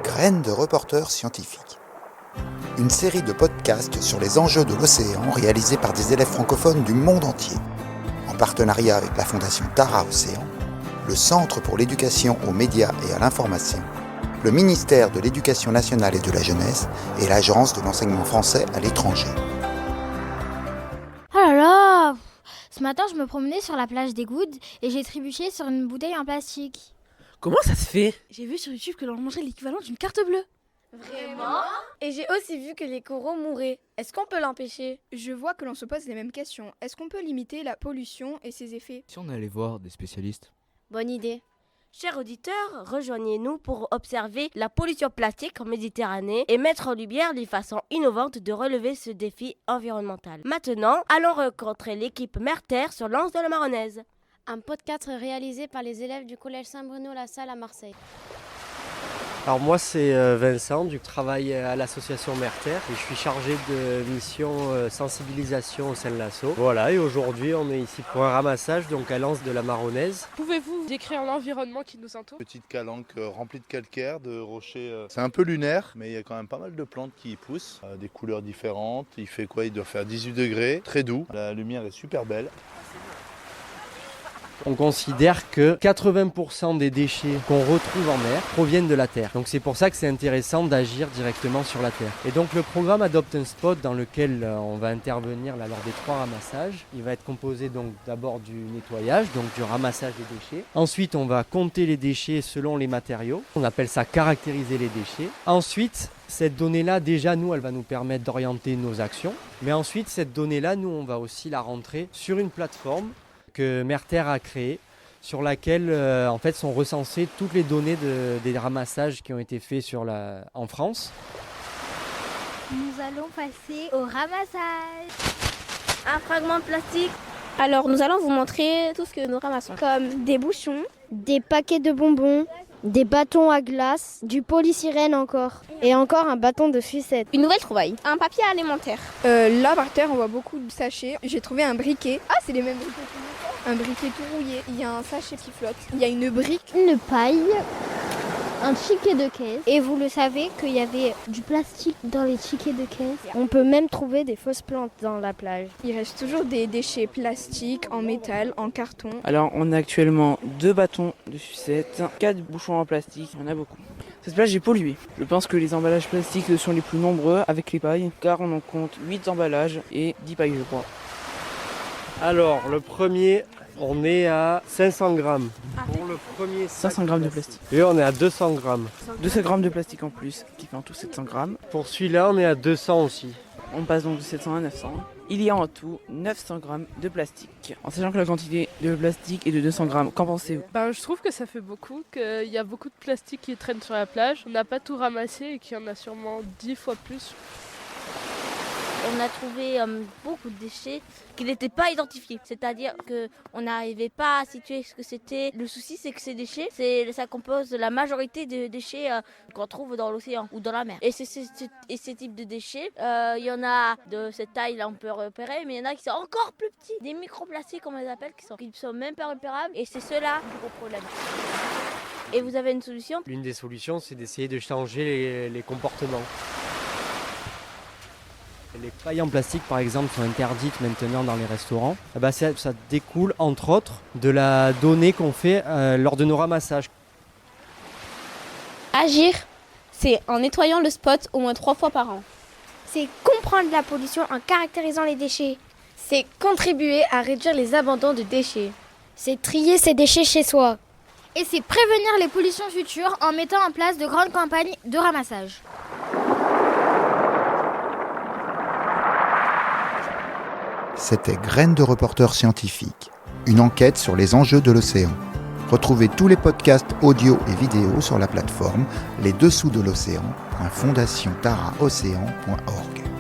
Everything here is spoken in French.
Graines de reporters scientifiques. Une série de podcasts sur les enjeux de l'océan réalisés par des élèves francophones du monde entier, en partenariat avec la Fondation Tara Océan, le Centre pour l'éducation aux médias et à l'information, le ministère de l'Éducation nationale et de la jeunesse et l'Agence de l'enseignement français à l'étranger. Oh là là! Ce matin, je me promenais sur la plage des Goudes et j'ai trébuché sur une bouteille en plastique. Comment ça se fait? J'ai vu sur YouTube que l'on mangeait l'équivalent d'une carte bleue. Vraiment? Et j'ai aussi vu que les coraux mouraient. Est-ce qu'on peut l'empêcher? Je vois que l'on se pose les mêmes questions. Est-ce qu'on peut limiter la pollution et ses effets? Si on allait voir des spécialistes. Bonne idée. Chers auditeurs, rejoignez-nous pour observer la pollution plastique en Méditerranée et mettre en lumière les façons innovantes de relever ce défi environnemental. Maintenant, allons rencontrer l'équipe Mer-Terre sur l'Anse de la Maronnaise. Un podcast réalisé par les élèves du collège Saint-Bruno-la-Salle à Marseille. Alors moi c'est Vincent, du travail à l'association Mer-Terre et je suis chargé de mission sensibilisation au sein de l'asso. Voilà, et aujourd'hui on est ici pour un ramassage donc à l'Anse de la Maronnaise. Pouvez-vous décrire l'environnement qui nous entoure? Petite calanque remplie de calcaire, de rochers. C'est un peu lunaire, mais il y a quand même pas mal de plantes qui y poussent, des couleurs différentes. Il fait quoi? Il doit faire 18 degrés, très doux. La lumière est super belle. On considère que 80% des déchets qu'on retrouve en mer proviennent de la terre. Donc c'est pour ça que c'est intéressant d'agir directement sur la terre. Et donc le programme Adopte un Spot dans lequel on va intervenir lors des 3 ramassages, il va être composé donc d'abord du nettoyage, donc du ramassage des déchets. Ensuite on va compter les déchets selon les matériaux. On appelle ça caractériser les déchets. Ensuite, cette donnée-là, déjà, nous, elle va nous permettre d'orienter nos actions. Mais ensuite, cette donnée-là, nous, on va aussi la rentrer sur une plateforme que Mer-Terre a créée, sur laquelle en fait sont recensées toutes les données des ramassages qui ont été faits en France. Nous allons passer au ramassage. Un fragment de plastique. Alors nous allons vous montrer tout ce que nous ramassons. Comme des bouchons, Des paquets de bonbons, des bâtons à glace, du polystyrène encore, et encore un bâton de sucette. une nouvelle trouvaille, un papier alimentaire. Là par terre on voit beaucoup de sachets. J'ai trouvé un briquet. Ah, c'est les mêmes briquets que nous. Un briquet tout rouillé. Il y a un sachet qui flotte. Il y a une brique. Une paille, un ticket de caisse. Et vous le savez qu'il y avait du plastique dans les tickets de caisse. On peut même trouver des fausses plantes dans la plage. Il reste toujours des déchets plastiques, en métal, en carton. Alors on a actuellement 2 bâtons de sucette, 4 bouchons en plastique, il y en a beaucoup. Cette plage est polluée. Je pense que les emballages plastiques sont les plus nombreux avec les pailles, car on en compte 8 emballages et 10 pailles je crois. Alors le premier, on est à 500 grammes. Pour le premier 500 grammes de plastique. Et on est à 200 grammes. 200 grammes de plastique en plus, qui fait en tout 700 grammes. Pour celui-là, on est à 200 aussi. On passe donc de 700 à 900. Il y a en tout 900 grammes de plastique. En sachant que la quantité de plastique est de 200 grammes, qu'en pensez-vous? Je trouve que ça fait beaucoup, qu'il y a beaucoup de plastique qui traîne sur la plage. On n'a pas tout ramassé et qu'il y en a sûrement 10 fois plus. On a trouvé beaucoup de déchets qui n'étaient pas identifiés. C'est-à-dire qu'on n'arrivait pas à situer ce que c'était. Le souci, c'est que ces déchets, ça compose la majorité des déchets qu'on trouve dans l'océan ou dans la mer. Et ces types de déchets, il y en a de cette taille-là, on peut repérer, mais il y en a qui sont encore plus petits. Des microplastiques, on les appelle, qui sont même pas repérables. Et c'est cela le gros problème. Et vous avez une solution? L'une des solutions, c'est d'essayer de changer les comportements. Les pailles en plastique, par exemple, sont interdites maintenant dans les restaurants. Ça découle, entre autres, de la donnée qu'on fait lors de nos ramassages. Agir, c'est en nettoyant le spot au moins 3 fois par an. C'est comprendre la pollution en caractérisant les déchets. C'est contribuer à réduire les abandons de déchets. C'est trier ses déchets chez soi. Et c'est prévenir les pollutions futures en mettant en place de grandes campagnes de ramassage. C'était Graines de reporters scientifiques, une enquête sur les enjeux de l'océan. Retrouvez tous les podcasts audio et vidéo sur la plateforme lesdessous de l'océan.fondationtaraocéan.org.